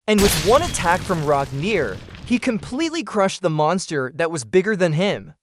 And with one attack from Ragnir, he completely crushed the monster that was bigger than him.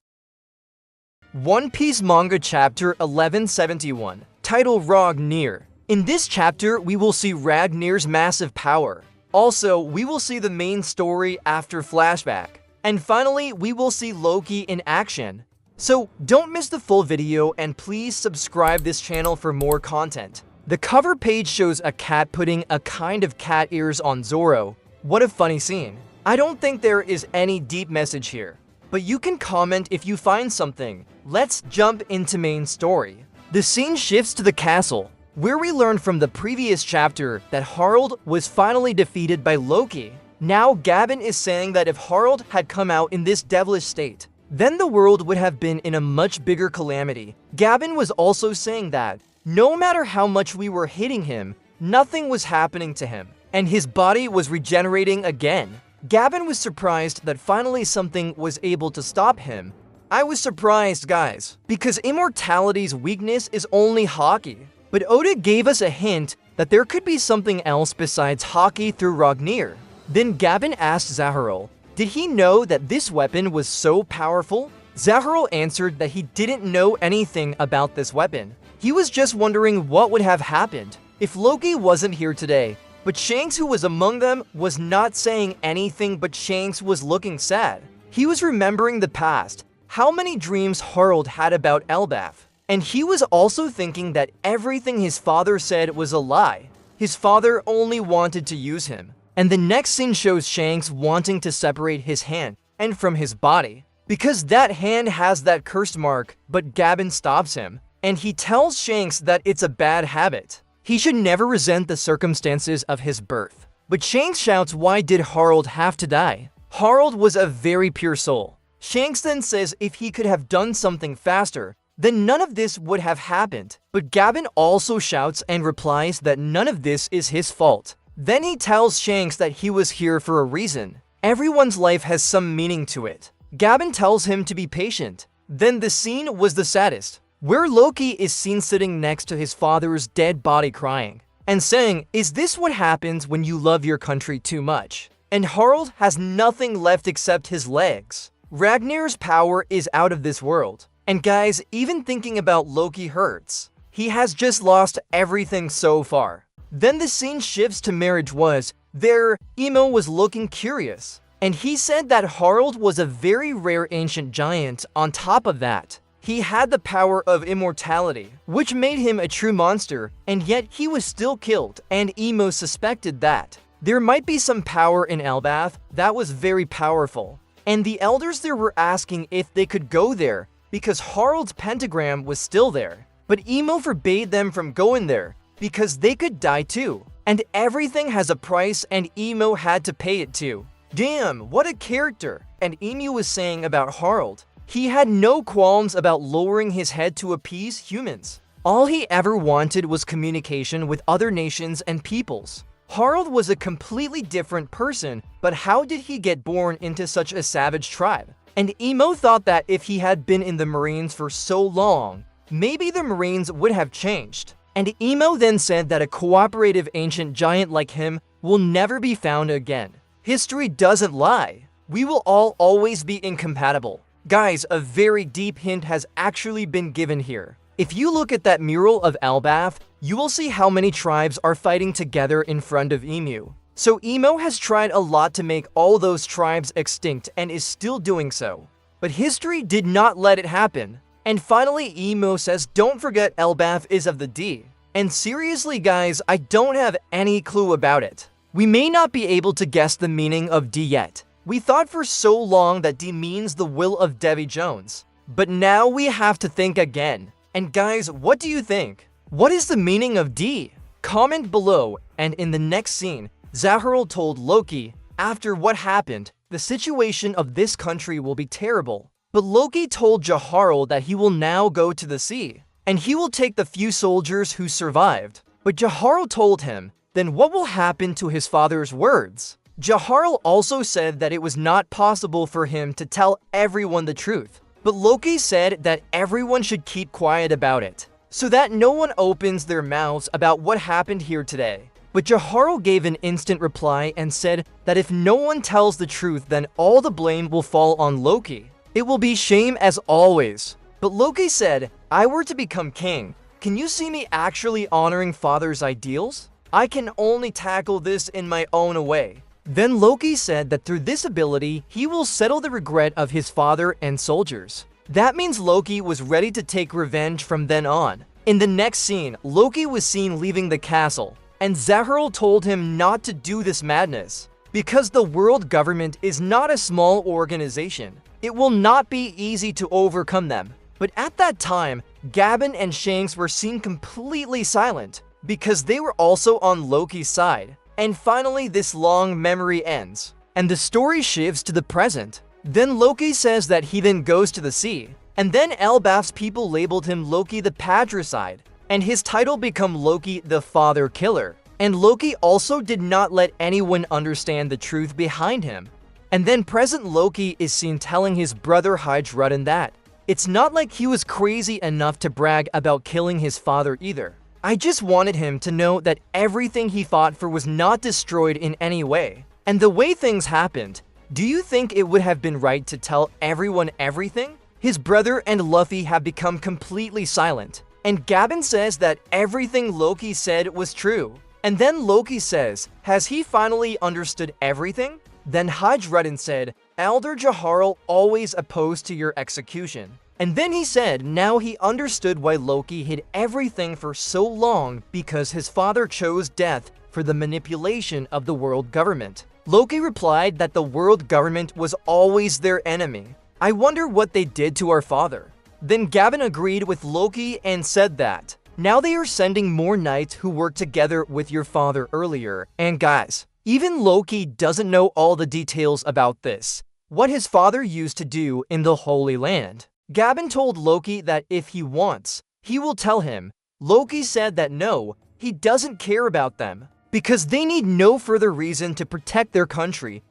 One Piece Manga Chapter 1171, title Ragnir. In this chapter, we will see Ragnir's massive power. Also, we will see the main story after flashback. And finally, we will see Loki in action. So don't miss the full video and please subscribe this channel for more content. The cover page shows a cat putting a kind of cat ears on Zoro. What a funny scene. I don't think there is any deep message here, but you can comment if you find something. Let's jump into main story. The scene shifts to the castle, where we learned from the previous chapter that Harald was finally defeated by Loki. Now Gavin is saying that if Harald had come out in this devilish state, then the world would have been in a much bigger calamity. Gavin was also saying that no matter how much we were hitting him, nothing was happening to him, and his body was regenerating again. Gavin was surprised that finally something was able to stop him. I was surprised, guys, because immortality's weakness is only hockey. But Oda gave us a hint that there could be something else besides hockey through Ragnir. Then Gavin asked Zaharol, did he know that this weapon was so powerful? Zaharol answered that he didn't know anything about this weapon. He was just wondering what would have happened if Loki wasn't here today. But Shanks, who was among them, was not saying anything, but Shanks was looking sad. He was remembering the past, how many dreams Harald had about Elbaf. And he was also thinking that everything his father said was a lie. His father only wanted to use him. And the next scene shows Shanks wanting to separate his hand and from his body, because that hand has that cursed mark, but Gavin stops him. And he tells Shanks that it's a bad habit. He should never resent the circumstances of his birth. But Shanks shouts, why did Harald have to die? Harald was a very pure soul. Shanks then says if he could have done something faster, then none of this would have happened. But Gavin also shouts and replies that none of this is his fault. Then he tells Shanks that he was here for a reason. Everyone's life has some meaning to it. Gavin tells him to be patient. Then the scene was the saddest, where Loki is seen sitting next to his father's dead body crying and saying, is this what happens when you love your country too much? And Harald has nothing left except his legs. Ragnir's power is out of this world. And guys, even thinking about Loki hurts. He has just lost everything so far. Then the scene shifts to marriage was. There, Emo was looking curious. And he said that Harald was a very rare ancient giant. On top of that, he had the power of immortality, which made him a true monster, and yet he was still killed, and Emo suspected that there might be some power in Elbaf that was very powerful. And the elders there were asking if they could go there, because Harald's pentagram was still there. But Emo forbade them from going there, because they could die too. And everything has a price and Emo had to pay it too. Damn, what a character! And Emu was saying about Harald, he had no qualms about lowering his head to appease humans. All he ever wanted was communication with other nations and peoples. Harald was a completely different person, but how did he get born into such a savage tribe? And Emo thought that if he had been in the Marines for so long, maybe the Marines would have changed. And Emo then said that a cooperative ancient giant like him will never be found again. History doesn't lie. We will all always be incompatible. Guys, a very deep hint has actually been given here. If you look at that mural of Elbaf, you will see how many tribes are fighting together in front of Emu. So Emo has tried a lot to make all those tribes extinct and is still doing so. But history did not let it happen. And finally, Emo says, don't forget Elbaf is of the D. And seriously guys, I don't have any clue about it. We may not be able to guess the meaning of D yet. We thought for so long that D means the will of Davy Jones. But now we have to think again. And guys, what do you think? What is the meaning of D? Comment below, and in the next scene, Zaharol told Loki, after what happened, the situation of this country will be terrible. But Loki told Jaharl that he will now go to the sea, and he will take the few soldiers who survived. But Jaharl told him, then what will happen to his father's words? Jaharl also said that it was not possible for him to tell everyone the truth. But Loki said that everyone should keep quiet about it, so that no one opens their mouths about what happened here today. But Jaharo gave an instant reply and said that if no one tells the truth, then all the blame will fall on Loki. It will be shame as always. But Loki said, I were to become king. Can you see me actually honoring father's ideals? I can only tackle this in my own way. Then Loki said that through this ability, he will settle the regret of his father and soldiers. That means Loki was ready to take revenge from then on. In the next scene, Loki was seen leaving the castle, and Zahral told him not to do this madness. Because the world government is not a small organization, it will not be easy to overcome them. But at that time, Gabin and Shanks were seen completely silent, because they were also on Loki's side. And finally, this long memory ends, and the story shifts to the present. Then Loki says that he then goes to the sea, and then Elbaf's people labeled him Loki the Patricide, and his title became Loki the Father Killer. And Loki also did not let anyone understand the truth behind him. And then present Loki is seen telling his brother Heidrun that it's not like he was crazy enough to brag about killing his father either. I just wanted him to know that everything he fought for was not destroyed in any way. And the way things happened, do you think it would have been right to tell everyone everything? His brother and Luffy have become completely silent, and Gabin says that everything Loki said was true. And then Loki says, has he finally understood everything? Then Heidrun said, Elder Jaharo always opposed to your execution. And then he said now he understood why Loki hid everything for so long, because his father chose death for the manipulation of the world government. Loki replied that the world government was always their enemy. I wonder what they did to our father. Then Gabin agreed with Loki and said that now they are sending more knights who worked together with your father earlier. And guys, even Loki doesn't know all the details about this, what his father used to do in the Holy Land. Gabin told Loki that if he wants, he will tell him. Loki said that no, he doesn't care about them, because they need no further reason to protect their country.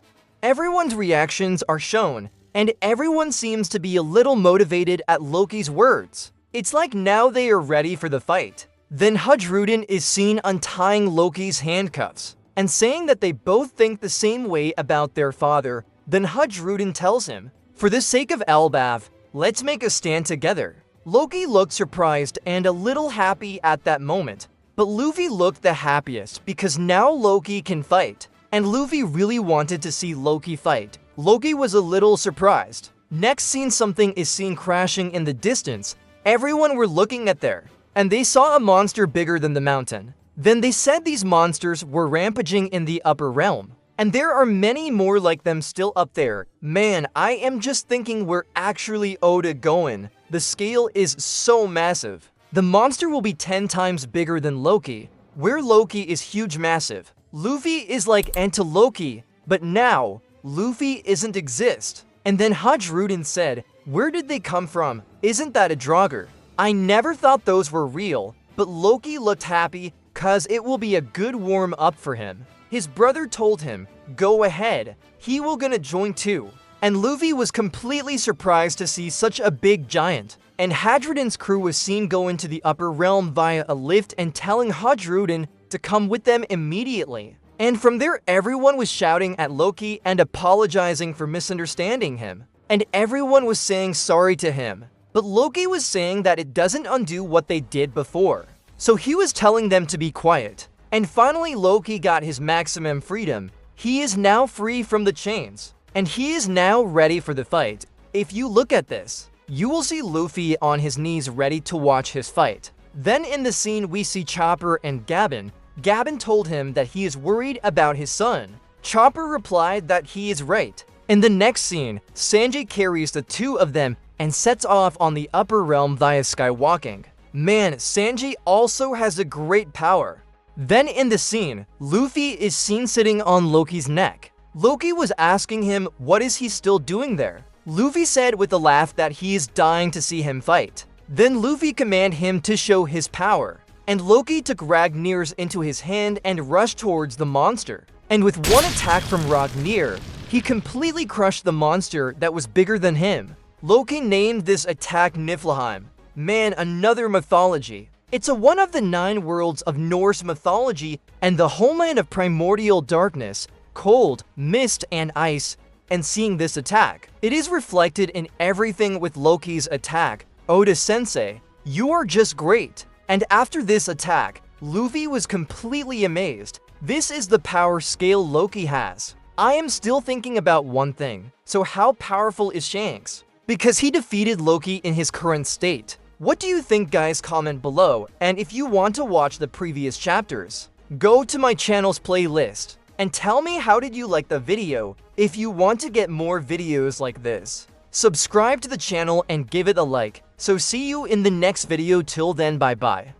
Everyone's reactions are shown, and everyone seems to be a little motivated at Loki's words. It's like now they are ready for the fight. Then Heidrun is seen untying Loki's handcuffs, and saying that they both think the same way about their father. Then Heidrun tells him, for the sake of Elbaf, let's make a stand together. Loki looked surprised and a little happy at that moment, but Luffy looked the happiest because now Loki can fight, and Luffy really wanted to see Loki fight. Loki was a little surprised. Next scene, something is seen crashing in the distance. Everyone were looking at there, and they saw a monster bigger than the mountain. Then they said these monsters were rampaging in the upper realm, and there are many more like them still up there. Man, I am just thinking where actually Oda going. The scale is so massive. The monster will be 10 times bigger than Loki, where Loki is huge massive. Luffy is like Anti-Loki, but now Luffy isn't exist. And then Heidrun said, where did they come from? Isn't that a Draugr? I never thought those were real, but Loki looked happy cause it will be a good warm up for him. His brother told him, go ahead, he will gonna join too. And Luffy was completely surprised to see such a big giant. And Heidrun's crew was seen go into the upper realm via a lift and telling Heidrun to come with them immediately. And from there everyone was shouting at Loki and apologizing for misunderstanding him. And everyone was saying sorry to him. But Loki was saying that it doesn't undo what they did before. So he was telling them to be quiet. And finally Loki got his maximum freedom. He is now free from the chains. And he is now ready for the fight. If you look at this, you will see Luffy on his knees ready to watch his fight. Then in the scene we see Chopper and Gabin. Gabin told him that he is worried about his son. Chopper replied that he is right. In the next scene, Sanji carries the two of them and sets off on the upper realm via skywalking. Man, Sanji also has a great power. Then in the scene, Luffy is seen sitting on Loki's neck. Loki was asking him what is he still doing there. Luffy said with a laugh that he is dying to see him fight. Then Luffy commanded him to show his power, and Loki took Ragnir's into his hand and rushed towards the monster. And with one attack from Ragnir, he completely crushed the monster that was bigger than him. Loki named this attack Niflheim. Man, another mythology. It's one of the 9 worlds of Norse mythology and the homeland of primordial darkness, cold, mist, and ice. And seeing this attack, it is reflected in everything with Loki's attack. Oda-sensei, you are just great. And after this attack, Luffy was completely amazed. This is the power scale Loki has. I am still thinking about one thing. So how powerful is Shanks? Because he defeated Loki in his current state. What do you think, guys? Comment below. And if you want to watch the previous chapters, go to my channel's playlist and tell me how did you like the video. If you want to get more videos like this, subscribe to the channel and give it a like. So see you in the next video. Till then, bye bye.